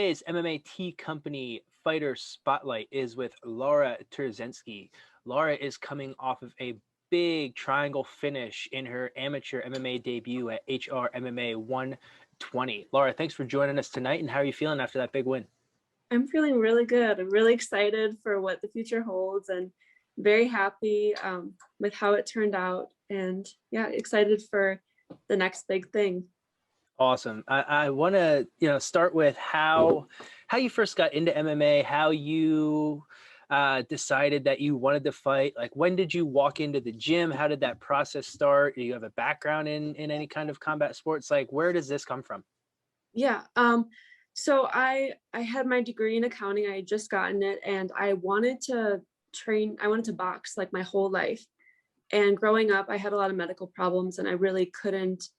Today's MMA Tea Company Fighter Spotlight is with Laura Turzenski. Laura is coming off of a big triangle finish in her amateur MMA debut at HR MMA 120. Laura, thanks for joining us tonight, and how are you feeling after that big win? I'm feeling really good. I'm really excited for what the future holds and very happy with how it turned out. And yeah, excited for the next big thing. Awesome. I want to, start with how you first got into MMA, how you decided that you wanted to fight. Like, when did you walk into the gym? How did that process start? Do you have a background in any kind of combat sports? Like, where does this come from? Yeah. So I had my degree in accounting. I had just gotten it, and I wanted to train. I wanted to box like my whole life. And growing up, I had a lot of medical problems, and I really couldn't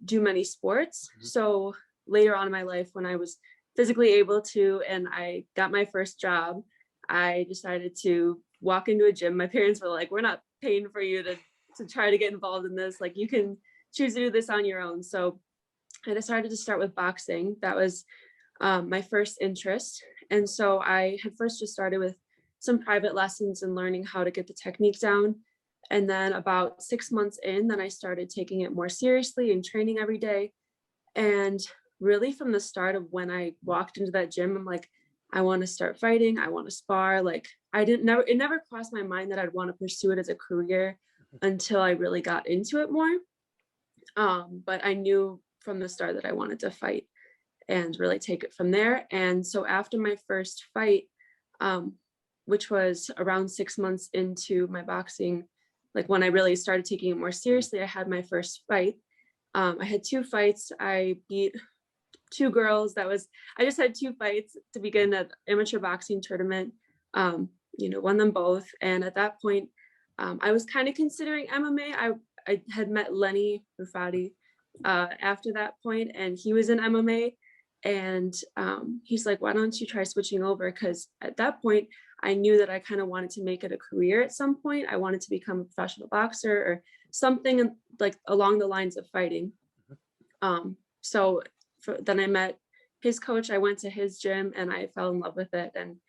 do many sports. Mhm. So later on in my life, when I was physically able to, and I got my first job, I decided to walk into a gym. My parents were like, "We're not paying for you to try to get involved in this. Like, you can choose to do this on your own." So I decided to start with boxing. That was my first interest. And so I had first just started with some private lessons and learning how to get the technique down. And then about 6 months in, then I started taking it more seriously and training every day. And really from the start of when I walked into that gym, I'm like, I want to start fighting. I want to spar. Like, it never crossed my mind that I'd want to pursue it as a career until I really got into it more. But I knew from the start that I wanted to fight and really take it from there. And so after my first fight, um, which was around 6 months into my boxing, like when I really started taking it more seriously, I had my first fight. I had two fights. I beat two girls. I just had two fights to begin an amateur boxing tournament, won them both. And at that point, I was kind of considering MMA. I had met Lenny Rufati after that point, and he was in MMA. And he's like, "Why don't you try switching over?" Because at that point, I knew that I kind of wanted to make it a career at some point. I wanted to become a professional boxer or something like along the lines of fighting. So then I met his coach. I went to his gym and I fell in love with it. And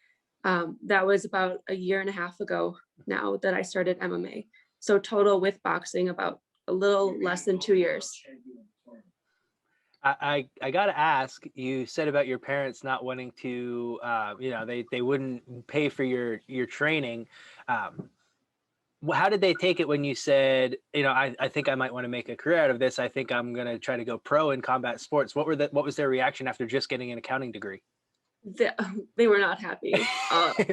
that was about a year and a half ago now that I started MMA. So total with boxing, about a little less than 2 years. I gotta ask, you said about your parents not wanting to, they wouldn't pay for your training. How did they take it when you said, I think I might want to make a career out of this. I think I'm gonna try to go pro in combat sports. What was their reaction after just getting an accounting degree? they, they were not happy,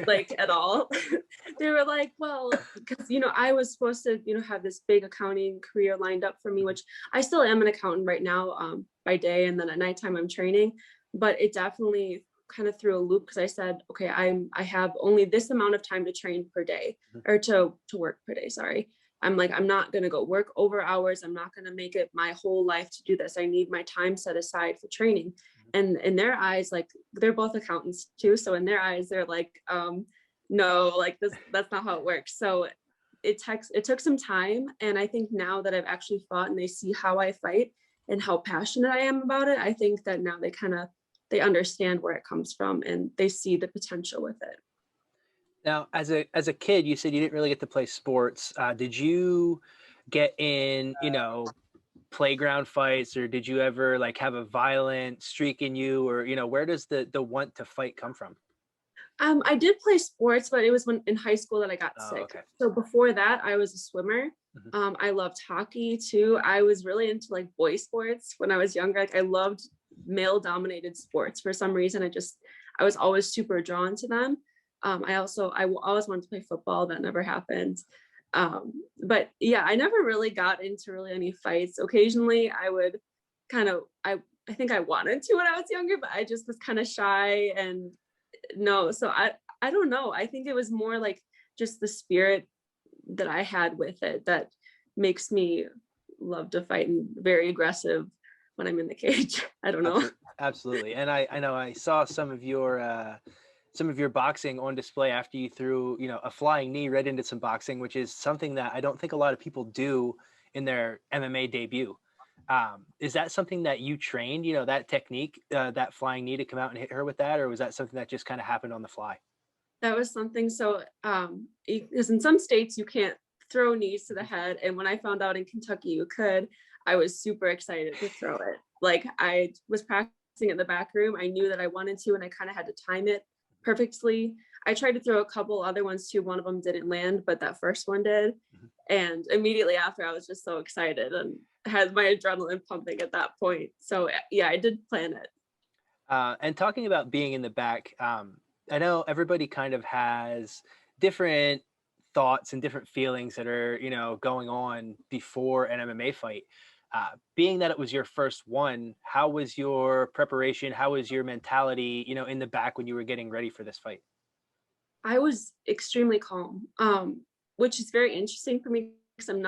like at all. They were like, well, because I was supposed to have this big accounting career lined up for me, which I still am an accountant right now, by day, and then at nighttime I'm training. But it definitely kind of threw a loop because I said, okay, I have only this amount of time to train per day, or to work per day, sorry. I'm like, I'm not going to go work over hours. I'm not going to make it my whole life to do this. I need my time set aside for training. And in their eyes, like, they're both accountants too, so in their eyes they're like, no, like, that's not how it works. So it took some time, and I think now that I've actually fought and they see how I fight and how passionate I am about it, I think that now they understand where it comes from and they see the potential with it. Now, as a kid, you said you didn't really get to play sports. Did you get in, playground fights, or did you ever like have a violent streak in you, or where does the want to fight come from? I did play sports, but it was when in high school that I got Oh, sick. okay. So before that, I was a swimmer. Mhm. I loved hockey too. I was really into like boy sports when I was younger. Like, I loved male dominated sports for some reason. I was always super drawn to them. Always wanted to play football. That never happened. But yeah, I never really got into really any fights. Occasionally I would I think I wanted to when I was younger, but I just was kind of shy, and no. So I don't know. I think it was more like just the spirit that I had with it that makes me love to fight and very aggressive when I'm in the cage. I don't know. Absolutely. And I know I saw some of your boxing on display after you threw, a flying knee right into some boxing, which is something that I don't think a lot of people do in their MMA debut. Is that something that you trained, that technique, that flying knee to come out and hit her with that, or was that something that just kind of happened on the fly? That was something so, because in some states you can't throw knees to the Mhm. head, and when I found out in Kentucky you could, I was super excited to throw it. Like, I was practicing in the back room, I knew that I wanted to, and I kinda had to time it perfectly. I tried to throw a couple other ones too, one of them didn't land, but that first one did, Mhm. and immediately after, I was just so excited and had my adrenaline pumping at that point. So, yeah, I did plan it. And talking about being in the back, I know everybody kind of has different thoughts and different feelings that are, going on before an MMA fight. Being that it was your first one, how was your preparation? How was your mentality, in the back when you were getting ready for this fight? I was extremely calm, which is very interesting for me because I'm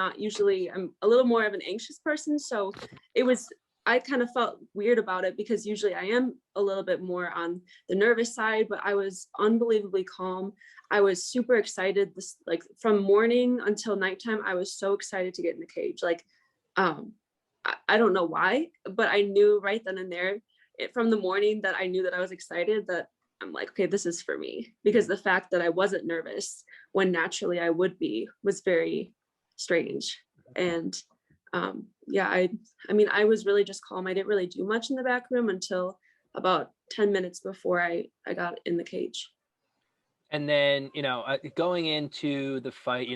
a little more of an anxious person. So it was, I kind of felt weird about it because usually I am a little bit more on the nervous side, but I was unbelievably calm. I was super excited. This, like, from morning until nighttime, I was so excited to get in the cage. Like, um, I don't know why, but I knew right then and there, from the morning, that I knew that I was excited, that I'm like, okay, this is for me. Because Mhm. the fact that I wasn't nervous when naturally I would be was very strange. And yeah, I mean, I was really just calm. I didn't really do much in the back room until about 10 minutes before I got in the cage. And then, going into the fight,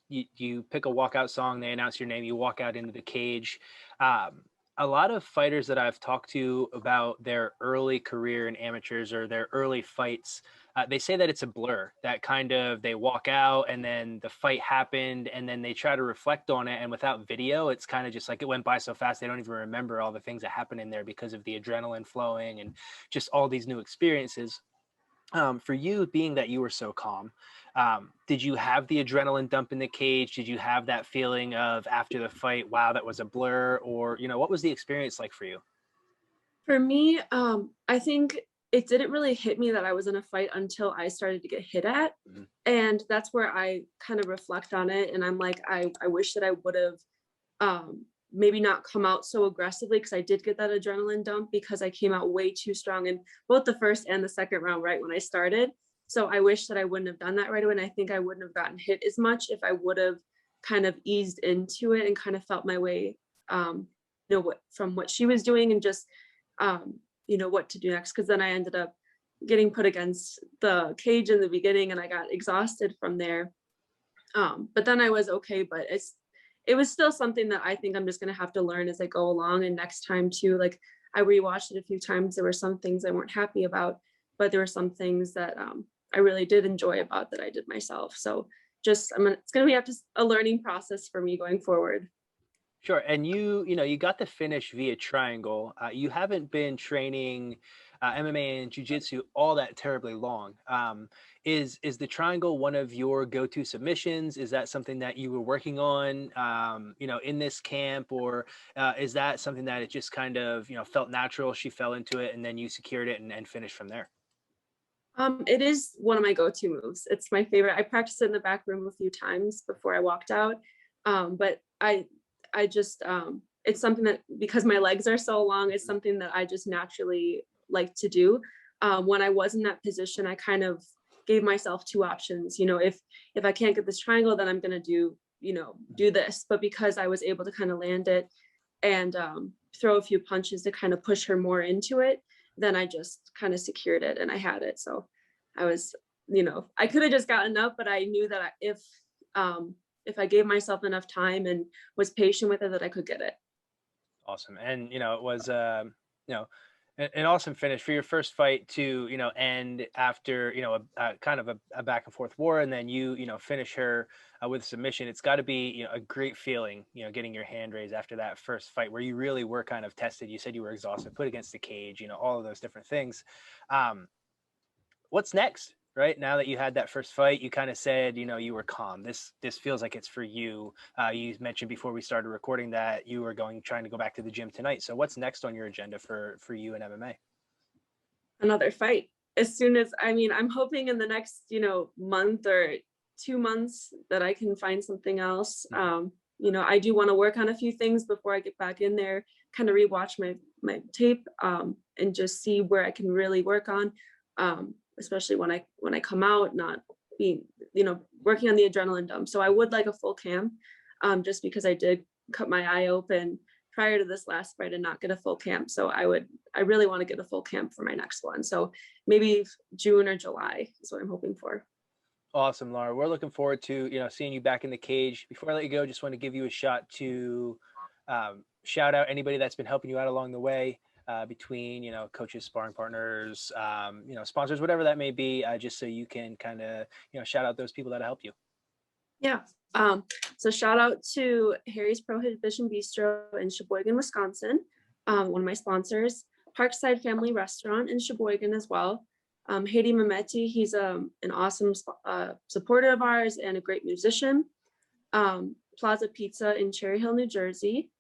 you pick a walkout song, they announce your name, you walk out into the cage. Um, a lot of fighters that I've talked to about their early career in amateurs or their early fights, they say that it's a blur. That kind of they walk out and then the fight happened, and then they try to reflect on it. And without video, it's kind of just like it went by so fast they don't even remember all the things that happened in there because of the adrenaline flowing and just all these new experiences. For you, being that you were so calm, did you have the adrenaline dump in the cage? Did you have that feeling of after the fight, wow, that was a blur? Or, what was the experience like for you? For me, I think it didn't really hit me that I was in a fight until I started to get hit at. Mhm. And that's where I kind of reflect on it. And I'm like, I wish that I would have maybe not come out so aggressively because I did get that adrenaline dump because I came out way too strong in both the first and the second round right when I started. So I wish that I wouldn't have done that right away. And I think I wouldn't have gotten hit as much if I would have kind of eased into it and kind of felt my way, from what she was doing and just, what to do next. Cause then I ended up getting put against the cage in the beginning and I got exhausted from there. But then I was okay, but it was still something that I think I'm just gonna have to learn as I go along. And next time too, like, I rewatched it a few times. There were some things I weren't happy about, but there were some things that I really did enjoy about that I did myself. So just it's gonna be up to a learning process for me going forward. Sure. And you got the finish via triangle. You haven't been training MMA and jujitsu all that terribly long. Is the triangle one of your go-to submissions? Is that something that you were working on, in this camp, or is that something that it just kind of, felt natural? She fell into it, and then you secured it and finished from there. It is one of my go-to moves. It's my favorite. I practiced it in the back room a few times before I walked out. But I just, it's something that, because my legs are so long, it's something that I just naturally like to do. When I was in that position, I kind of gave myself two options. If I can't get this triangle, then I'm gonna do this. But because I was able to kind of land it and throw a few punches to kind of push her more into it, then I just kind of secured it and I had it. So I was, I could have just gotten up, but I knew that if I gave myself enough time and was patient with it, that I could get it. Awesome. And, it was, you know, an awesome finish for your first fight to, end after, a kind of a back and forth war. And then finish her with submission. It's got to be, a great feeling, getting your hand raised after that first fight where you really were kind of tested. You said you were exhausted, put against the cage, all of those different things. Um, what's next? Right now that you had that first fight, you kind of said, you were calm. This feels like it's for you. You mentioned before we started recording that you were trying to go back to the gym tonight. So what's next on your agenda for you in MMA? Another fight. As soon as, I mean, I'm hoping in the next, month or 2 months that I can find something else. Mhm. I do want to work on a few things before I get back in there, kind of rewatch my tape, and just see where I can really work on, especially when I come out, not being, working on the adrenaline dump. So I would like a full camp, just because I did cut my eye open prior to this last fight and not get a full camp. So I really want to get a full camp for my next one. So maybe June or July is what I'm hoping for. Awesome, Laura. We're looking forward to, seeing you back in the cage. Before I let you go, just want to give you a shot to shout out anybody that's been helping you out along the way, between, coaches, sparring partners, sponsors, whatever that may be, just so you can kind of, shout out those people that help you. Yeah. So shout out to Harry's Prohibition Bistro in Sheboygan, Wisconsin, one of my sponsors. Parkside Family Restaurant in Sheboygan as well. Haiti Mehmeti, he's an awesome supporter of ours and a great musician. Plaza Pizza in Cherry Hill, New Jersey.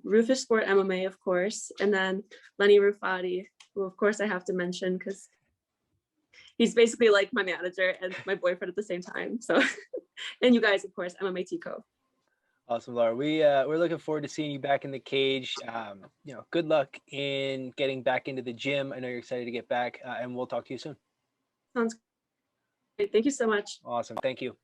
Rufus Sport MMA, of course. And then Lenny Rufati, who of course I have to mention because he's basically like my manager and my boyfriend at the same time. So, and you guys, of course, MMA Tico. Awesome, Laura. We're looking forward to seeing you back in the cage. Good luck in getting back into the gym. I know you're excited to get back, and we'll talk to you soon. Sounds great. Thank you so much. Awesome. Thank you.